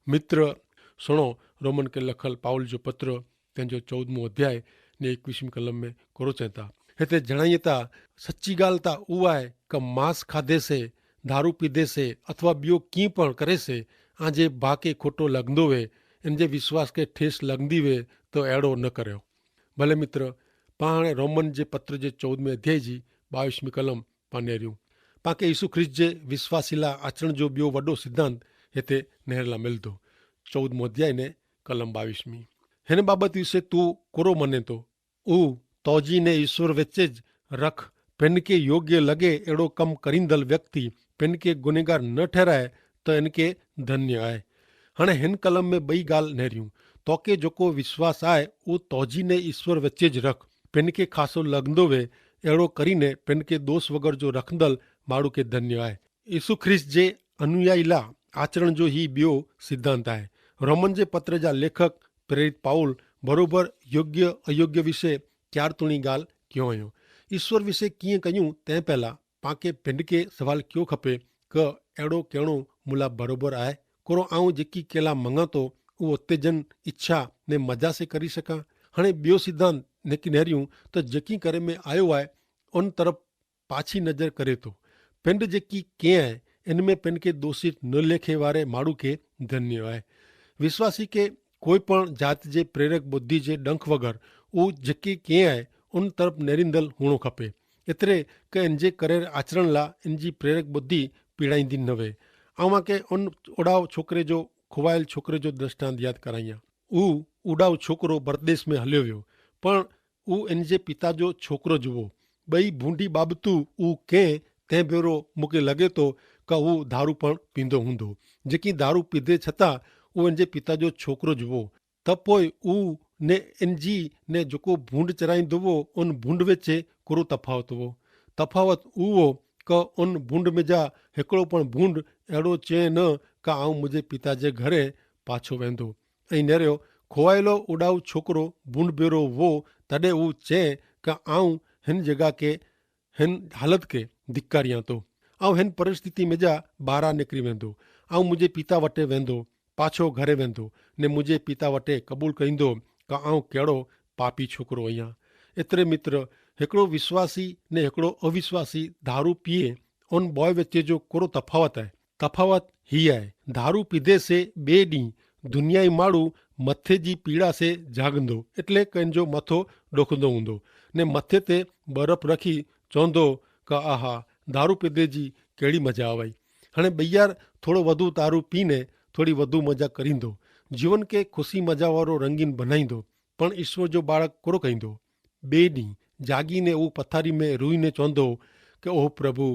मित्र सुनो रोमन के लखल पाउल जो पत्र तेंजो 14 अध्याय ने 21 कलम में करो चेता हिते जणाइए था सच्ची गाल ता उहा है कि मांस खाधे से दारू पीधे से अथवा बियो की पण करे से आजे बाके खोटो लगंदो वे इन जे विश्वास के ठेस लगंदी वे तो अहिड़ो न करियो। भले मित्र पां हाणे रोमन जे पत्र जे 14 अध्याय जी 22 कलम पां नेरियूं पां खे यीशु ख्रिस्त जे विश्वासी लाइ आचरण जो ॿियो वॾो सिद्धांत हिते नेरला मिलंदो। 14 अध्याय ने कलम 22 हिन बाबति विषय तू कोरो मने तो ऊ तौजी ने ईश्वर विचे ज रख पिन के योग्य लगे अहिड़ो कम करींदल व्यक्ति पिन के गुनेगार न ठहराए त इनके धन्य आहे। हाणे हिन कलम में ॿई ॻाल्हि नेरियूं तोखे जेको विश्वास आहे उहो तौजी ने ईश्वर विचे ज रख पिन के खासो लॻंदो वे अहिड़ो करीने पिन के दोष वग़ैरह जो रखंदल माण्हू खे धन्य आहे। यीशु ख्रिस्त जे अनुयायी लाइ आचरण जो ही ॿियो सिद्धांत आहे। रोमन जे पत्र जा लेखक प्रेरित पाउल बरोबर योग्य अयोग्य विषय चार तुणी ॻाल्हि कयो हुयो। ईश्वर विषय कीअं कयूं तंहिं पहिला पांखे पिंड के सवाल कयो खपे क अहिड़ो कहिड़ो मुला बरोबर आहे कोरो आऊं जेकी केला मंगा तो उहो तेजन इच्छा ने मज़ा से करी सकां। हाणे ॿियो सिद्धांत नेरियूं त जेकी करे में आयो आहे उन तरफ़ पाछी नज़र करे थो पिंड जेकी कीअं आहे इन में पिन के दोषी न लेखे वारे माण्हू खे धन्य आहे। विश्वासी के कोई पण जात जे प्रेरक बुद्धि जे डंख वग़ैरह उहो जेके कीअं आहे उन तरफ़ नेरिंदल हुअणो खपे एतिरे क इन जे करे आचरण लाइ इन जी प्रेरक बुद्धि पीड़ाईंदी न वे। ऐं मूंखे उन उड़ाव छोकिरे जो खुवायल छोकिरे जो दृष्टांत यादि कराइयां। उहो उड़ाव छोकिरो परदेस में हलियो वियो पण उहो इन जे पिता जो छोकिरो जुओ ॿई बूंडी बाबतू उहो कंहिं तंहिं भेरो मूंखे लॻे थो क उहो दारू पण पींदो हूंदो जेकी दारू पीधे छतां उहो इन जे पिता जो छोकिरो जुओ त पोइ उहो ने इन जी ने जेको भूंड चराईंदो हो उन भूंड विचे कुरो तफ़ावत हो। तफ़ावत उहो क उन भूंड में जा हिकिड़ो पण भूंड अहिड़ो चए न का आऊं मुंहिंजे पिता जे घरे पाछो वेंदो ऐं नेरियो खोवायलो उॾाऊ छोकिरो भूंड भेरो हो तॾहिं उहो चए का आऊं हिन जॻह के हिन हालत के धिक्कारियां थो ऐं हिन परिस्थिति में जा ॿाहिरां निकिरी वेंदो ऐं मुंहिंजे पिता वटि वेंदो पाछो घरे वेंदो ने मुंहिंजे पिता वटि क़बूल कंदो का आऊं कहिड़ो पापी छोकिरो आहियां। एतिरे मित्र हिकिड़ो विश्वासी ने हिकिड़ो अविश्वासी दारू पीए उन बॉय विचे जो कोरो तफ़ावत आहे। तफ़ावत ही आहे दारू पीधे से ॿिए ॾींहुं दुनियाई माण्हू मथे जी पीड़ा से जाॻंदो एटले कंहिंजो मथो ॾुखंदो हूंदो ने मथे ते बर्फ़ रखी चवंदो क आहा दारू पीधे जी कहिड़ी मज़ा आई। हाणे ॿैयार थोरो वधू दारू पीने थोड़ी वधू मज़ा करींदो जीवन के ख़ुशी मज़ा वारो रंगीन बनाईंदो पण ईश्वर जो बालक कोरो कंदो। ॿिए ॾींहुं जाॻीने उहो पथारी में रुईने चवंदो कि ओह प्रभु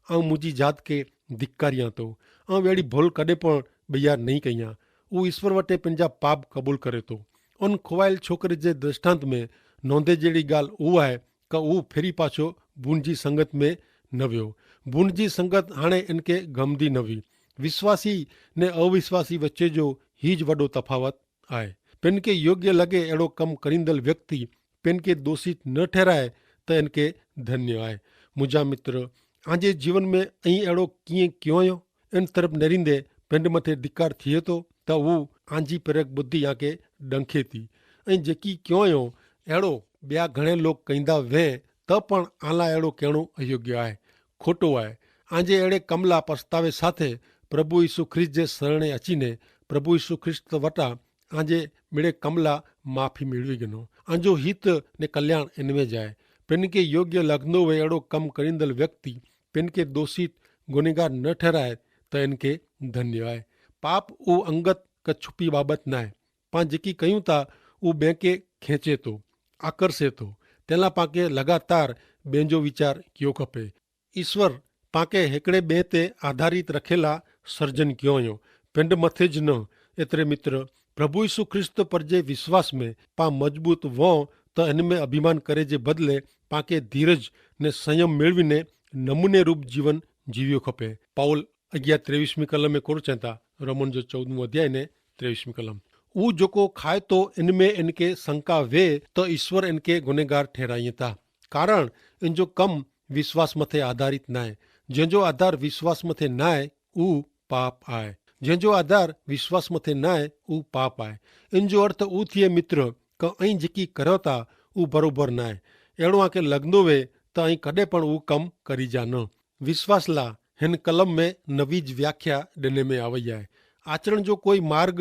ऐं मुंहिंजी जात खे धिक्कारियां थो ऐं अहिड़ी भुल कॾहिं पण ॿैयार नहीं कयां। उहो ईश्वर वटि पंहिंजा पाप क़बूल करे थो। उन खुवायल छोकिरे जे दृष्टांत में नोंदे जहिड़ी ॻाल्हि उहा आहे कि उहो फिरी पाछो बूंद जी संगत में न वियो। बूंद जी संगत हाणे इनके गमदी न हुई। विश्वासी ने अविश्वासी विचे जो हीज वॾो तफ़ावत आहे। पिन के योग्य लॻे अहिड़ो कमु करींदल व्यक्ति पिन के दोषी न ठहराए त इनके धन्य आहे। मुंहिंजा मित्र आंजे जीवन में अहिड़ो कीअं कयो हुयो इन तरफ़ नेरींदे पिंड मथे धिक्कार थिए थो त उहो आंजी प्रेरक बुद्धि आके डंखे थी ऐं जेकी कयो हुयो अहिड़ो ॿिया घणे लोग कंदा वे त पण आला अहिड़ो कहिड़ो अयोग्य आहे खोटो आहे। आंजे अहिड़े कम लाइ पछतावे साथे प्रभु यीशु ख्रिस्त जे शरणे अचीने प्रभु यीशु ख्रिस्त वटा आंजे मिड़े कम लाइ माफ़ी मिलवी गिनो आंजो हित ने कल्याण इनमें जाए। पिन के योग्य लॻंदो वे अहिड़ो कमु करींदल व्यक्ति पिन के दोषी गुनेगार न ठहराए त इनके धन्य आहे। पाप उहो अंगत क छुपी बाबत न आहे पां जेकी कयूं था उहो ॿिए खे खेचे थो आकर्षे थो तेला पांखे लगातार ॿिए जो वीचार कयो खपे। ईश्वर पांखे हिकिड़े ॿिए ते आधारित रखेला सर्जन कयो हुयो पिंड मथे ज न। एतिरे मित्र प्रभु यीशु ख्रिस्त पर जे विश्वास में पां मजबूत वो त इन में अभिमान करे जे बदले पांखे धीरज ने संयम मेळवीने नमूने रूप जीवन जीवियो खपे। पाउल अॻियां 23 कलम में कोर चवनि था रोमन जो 14 अध्याय ने 23 कलम उहो जेको खाए तो इनमें इनके शंका वे त ईश्वर इनके गुनेगार ठहराइए था कारण इन जो कम विश्वास मथे आधारित न आहे। जंहिंजो आधार विश्वास मथे न आहे उहो पाप आहे। जंहिंजो आधार विश्वास मथे न आहे उहो पाप आहे। इन जो अर्थ उहो थिए मित्र कि ऐं जेकी करियो था उहो बराबरि न आहे। अहिड़ो आहे कि लॻंदो वे त ऐं कॾहिं पण उहो कमु करी जा न। विश्वास ला हिन कलम में नवीज व्याख्या ॾिने में आवई आहे। आचरण जो कोई मार्ग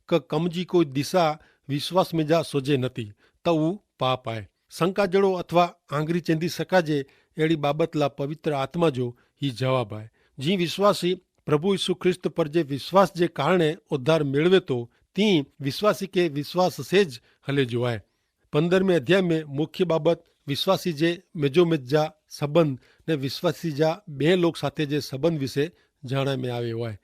क कम जी कोई दिशा विश्वास में जा सोझे नथी त उहो पाप आहे। शंका जहिड़ो अथवा आंगरी चेंदी सकाजे अहिड़ी बाबत ला पवित्र आत्मा जो ही जवाब आहे। जीअं विश्वासी प्रभु यीशु ख्रिस्त पर जे विश्वास जे कारणे उद्धार मेळवे थो, तीअं विश्वासी खे विश्वास से ज हले जो आहे। 15वें अध्याय में मुख्य बाबत विश्वासी जे मेजोमेज जा संबंध ने विश्वासी जा ॿिए लोक साथे जे संबंध विषय जाणण में आयो आहे।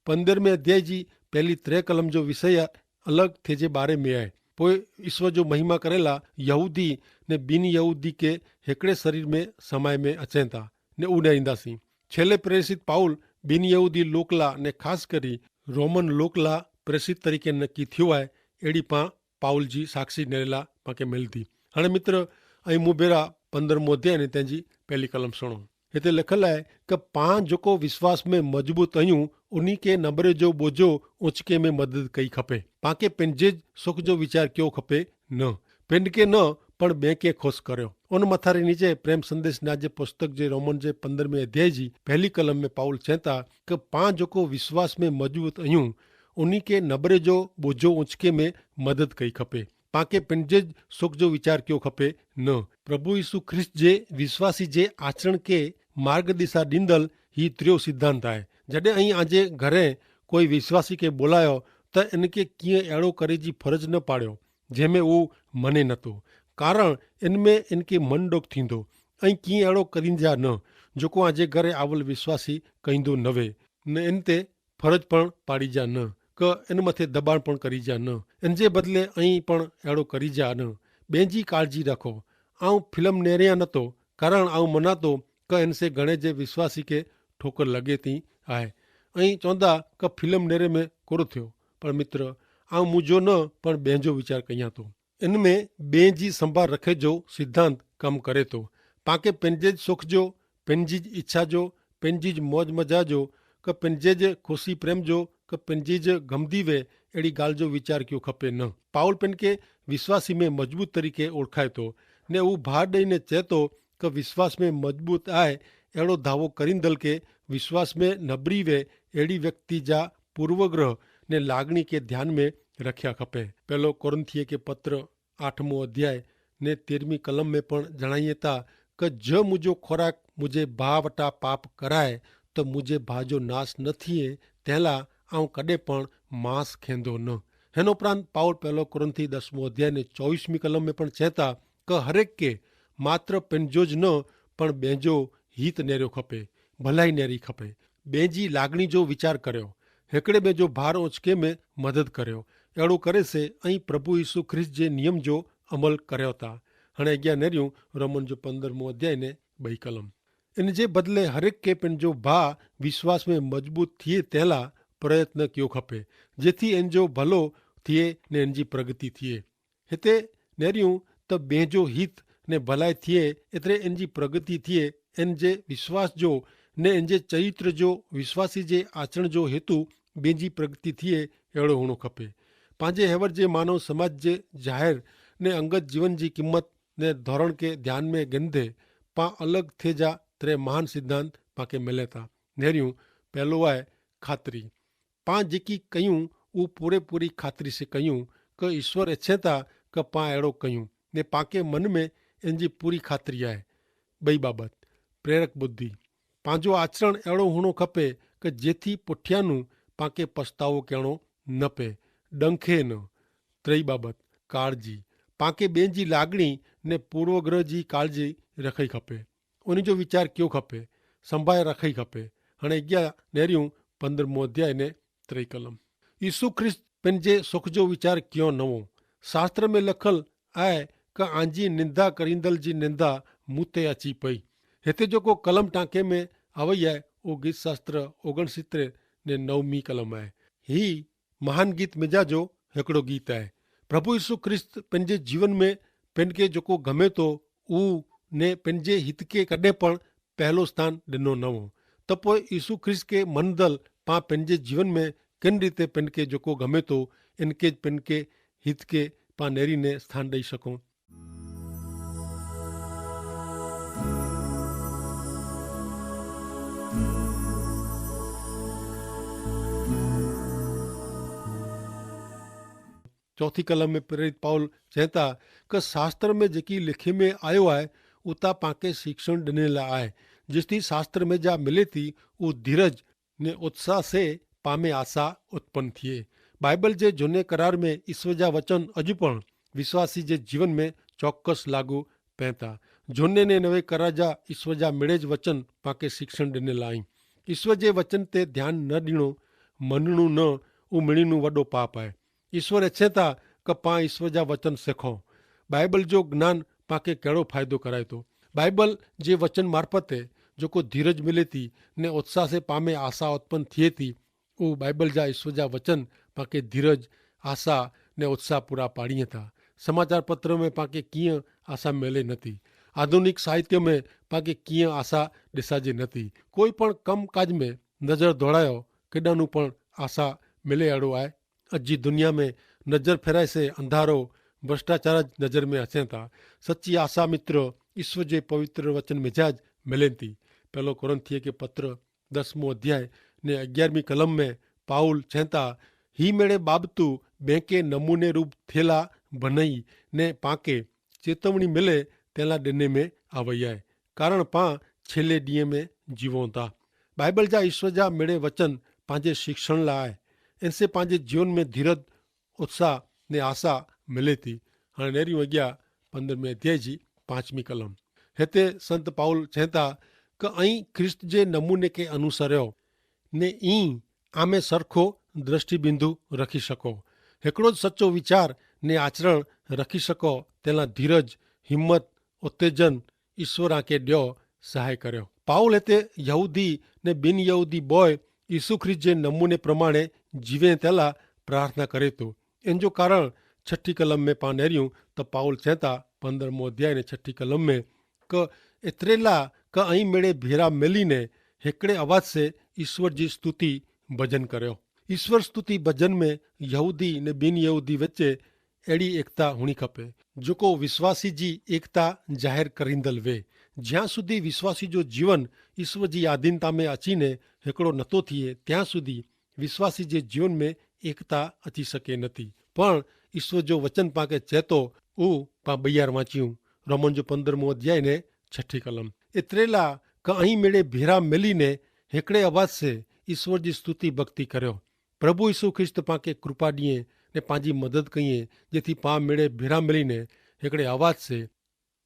15वें अध्याय जी पहली 3 कलम जो विषय अलॻि थिए जे बारे में आहे। पोइ ईश्वर जो महिमा करेला यहूदी ने बिन यहूदी के हिकिड़े शरीर में समय में अचनि था ने उॾाईंदासीं। छेल्ले प्रेरित पाउल बिन यहूदी लोकला ने ख़ासि करे रोमन लोकला प्रेरित तरीक़े नक्की थियो आहे। अहिड़ी पाउल जी साक्षी नेरेला पाण मिलंदी। हाणे मित्र ऐं मूं भेरा 15मों अध्याय ने तंहिंजी पहली कलम सुणो। हिते लिखियलु आहे कि पाण जेको विश्वास में मज़बूत आहियूं उन्ही खे नबरे जो बोझो उचके में मदद कई खपे। पाण पंहिंजे सुख जो वीचार कयो खपे न, पिंड के न पण ॿिए खे ख़ुशि करियो। उन मथारे नीचे प्रेम संदेश नाथ जे पुस्तक जे रोमन जे 15वें अध्याय जी पहली कलम में पाउल चए था कि पाण जेको विश्वास में मज़बूत आहियूं उन्ही खे नबरे जो बोझो उचके में मदद कई खपे। पाण पंहिंजे सुख जो वीचार कयो खपे न। प्रभु यीशु ख्रिस्त जे विश्वासी जे आचरण खे मार्ग दिशा ॾींदल ही त्रियो सिद्धांत आहे। जॾहिं ऐं आजे घरे कोई विश्वासी खे बोलायो त इनखे कीअं अहिड़ो करे जी फर्ज़ न पाड़ियो जंहिंमें उहो मने नथो, कारण इनमें इनखे मन ॾुख थींदो ऐं कीअं अहिड़ो करींदा न जेको आजे घरे आवल विश्वासी कंदो न वे न इन ते फर्ज़ पण पाड़ीजा न क इन मथे दबाण पण करीजा न। इन जे बदिले ऐं पण अहिड़ो करीजा न। ॿिए जी काळजी रखो। आऊं फिल्म नेरिया नथो कारण आऊं मना थो क इनसे घणे जे विश्वासी खे ठोकर लॻे थी आहे ऐं चवंदा क फिल्म नेरे में कुर थियो। पर मित्र आऊं मुंहिंजो न पण ॿिए जो वीचार कयां थो। इन में ॿिए जी संभाल रखे जो सिद्धांत कमु करे थो। पाण पंहिंजे सुख जो, पंहिंजी इच्छा जो, पंहिंजी मौज मज़ा जो, क पंहिंजे ख़ुशी प्रेम जो, क पंहिंजी गमदी वे अहिड़ी ॻाल्हि जो वीचार कयो खपे न। पाउल पिन खे विश्वासी में मज़बूत तरीक़े ओळखाए थो ने उहो भार ॾेई ने चए थो कि विश्वास में मज़बूत आहे। अहिड़ो दावो करींदल खे विश्वास में नबरी वे अहिड़ी व्यक्ति जा पूर्वग्रह ने लाॻणी खे ध्यान में रखिया खपे। पहिलो कोरिन्थिए के पत्र 8मों अध्याय ने 13वीं कलम में पण जणाइए था कि जो मुंहिंजो खोराक मुंहिंजे भाउ वटां पाप कराए त मुंहिंजे भाउ जो नाश न थिए तंहिं लाइ आऊं कॾहिं पण मांस खेंदो न। हिन उपरांत पाउल पहिलो कोरिन्थी 10मों अध्याय ने 24वीं कलम में पण चए था कि हरेक खे मात्र पंहिंजो ज न पण ॿिए जो हित नेरियो खपे, भलाई नेरी खपे। ॿिए जी लाॻणी जो वीचार करियो, हिकिड़े ॿिए जो भार उचके में मदद करियो। अहिड़ो करे से ऐं प्रभु यीशु ख्रिस्त जे नियम जो अमल करियो था। हाणे अॻियां नेरियूं रोमन जो 15मों अध्याय ने 2 कलम। इन जे बदिले हरेक खे पंहिंजो भाउ विश्वास में मज़बूत थिए तंहिं लाइ प्रयत्न कयो खपे जेथी इन जो भलो थिए ने इन जी प्रगति थिए। हिते नेरियूं त ॿिए जो हित ने भलाई थिए एतिरे इन जी प्रगति थिए। इन जे विश्वास जो ने इन जे चरित्र जो विश्वासी जे आचरण जो हेतु ॿिए जी प्रगति थिए अहिड़ो हुअणो खपे। पंहिंजे हेवर जे मानव समाज जे ज़ाहिर ने अंगत जीवन जी क़ीमत ने धोरण खे ध्यान में गिनदे पाण अलॻि थिए जा 3 महान सिद्धांत पाण मिले था। नेरियूं पहिलो आहे ख़ातिरी। पाण जेकी कयूं उहो पूरी ख़ातिरी से कयूं कि ईश्वर इच्छे था कि पाण अहिड़ो कयूं ने पाण मन में इन जी पूरी ख़ातिरी आहे। ॿई बाबति प्रेरक बुद्धि। पंहिंजो आचरण अहिड़ो हुअणो खपे कि जेथी पुठियां पाण पछतावो करिणो न पए, ॾंखे न। टेई बाबति काळजी। पाण ॿिए जी लाॻणी ने पूर्वग्रह जी काळजी रखी खपे, उन जो वीचार कयो खपे, संभाए रखी खपे। हाणे अॻियां नेरियूं 15मों अध्याय ने 3 कलम। यीशु ख्रिस्त पंहिंजे सुख जो वीचार कयो न हो। शास्त्र में लिखल आहे कि आंजी निंदा करींदल जी निंदा मूं ते अची पई। हिते जेको कलम टांके में आवई आहे उहो गीत शास्त्र 69 ने 9वीं कलम आहे। ही महान गीत मिजा जो हिकिड़ो गीत आहे। प्रभु यीशु ख्रिस्त पंहिंजे जीवन में पिन खे जेको गमे थो उहो ने पंहिंजे हित खे कॾहिं पण पहलो स्थान ॾिनो न हो। त पोइ यीशु ख्रिस्त खे मनदल पाण पंहिंजे जीवन में किन रीते पिन खे जेको गमे थो इनके पिन खे हित खे पाण नेरीने स्थान ॾेई सघूं। चौथी कलम में प्रेरित पाउल चए था कि शास्त्र में जेकी लिखे में आयो आहे उतां पाण शिक्षण ॾिनल आहे। जेसिताईं शास्त्र में जा मिले थी उहो धीरज ने उत्साह से पामे आशा उत्पन्न थिए। बाइबल जे झूने करार में ईश्वर जा वचन अॼु पण विश्वासी जे जीवन में चौक्कस लागू पए था। झूने ने नवे करार जा ईश्वर जा मिड़ेज वचन पाण शिक्षण ॾिनल आहिनि। ईश्वर जे वचन ते ध्यानु न ॾियणो मञणो न उहो मिणीनो वॾो पाप आहे। ईश्वर इच्छे था कि पाण ईश्वर जा वचन सिखूं। बाइबल जो ज्ञान पाण खे कहिड़ो फ़ाइदो कराए थो। बाइबल जे वचन मार्फत जेको धीरज मिले थी ने उत्साह से पाण में आशा उत्पन्न थिए थी उहो बाइबल जा ईश्वर जा वचन पाण खे धीरज आशा ने उत्साह पूरा पाड़ीअ था। समाचार पत्र में पाण खे कीअं आशा मिले नथी। आधुनिक साहित्य में पाण खे कीअं आशा ॾिसाजे नथी। कोई पण कम काज में नज़र दौड़ायो केॾांहुं पण आशा मिले अहिड़ो आहे। अॼु जी दुनिया में नज़र फेराए से अंधारो भ्रष्टाचार नज़र में अचनि था। सची आशा मित्र ईश्वर जे पवित्र वचन मिजाज मिलनि थी। पहलो कोरिन्थियों के पत्र 10वां अध्याय ने 11वीं कलम में पाउल चए था ही मेरे बाबतू बेके नमूने रूप थेला बनई ने पाके चेतवणी मिले तेला ॾिने में आवई आहे कारण पां छेले ॾींहं में जीवूं था। बाइबल जा ईश्वर जा मिड़े वचन पंहिंजे शिक्षण लाइ आहे। इनसे पंहिंजे जीवन में धीरज उत्साह ने आशा मिले थी। हाणे नेरियूं अॻियां 15वें अध्याय जी 5वीं कलम। हिते संत पाउल चए था कि ऐं ख्रिस्त जे नमूने खे अनुसरियो ने ई आमे सरखो दृष्टिबिंदु रखी सको। हिकिड़ो सचो वीचार ने आचरण रखी सको तेला धीरज हिम्मत उत्तेजन ईश्वर खे ॾियो सहाय करियो। पाउल हिते यहूदी ने ॿिन यहूदी बॉय यीशु ख्रिस्त जे नमूने प्रमाणे जीवे तेला प्रार्थना करे थो। इन जो कारण 6ठी कलम में पाण नेरियूं त पाउल चए था 15वां अध्याय ने 6ठी कलम में कि एतिरे लाइ कि ऐं मेरे भेरा मिलीने हिकिड़े आवाज़ से ईश्वर जी स्तुति भजन करियो। ईश्वर स्तुति भजन में यहूदी ने ॿिन यहूदी विच अहिड़ी एकता हुअणी खपे जेको विश्वासी जी एकता ज़ाहिर करींदल वे। જ્યાં સુધી વિશ્વાસી જો જીવન ઈશ્વર जी आधीनता में अचीने हिकिड़ो नथो थिए ત્યાં સુધી विश्वासी जे जीवन में एकता अची सके नथी। पण ईश्वर जो वचन पाण खे चए थो उहो पाण ॿई वांचियूं रोमन जो 15वां अध्याय ने 6ठी कलम। एतिरे लाइ कि ऐं मेरे भेरा मिलीने हिकिड़े आवाज़ से ईश्वर जी स्तुति भक्ति करियो। प्रभु यीशु ख्रिस्त पाण खे कृपा ॾिए ने पंहिंजी मदद कईं जेथी पाण मेरे भेरा मिलीने हिकिड़े आवाज़ से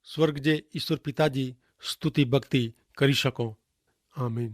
स्वर्ग जे ईश्वर पिता जी स्तुति भक्ति करी सको। आमीन।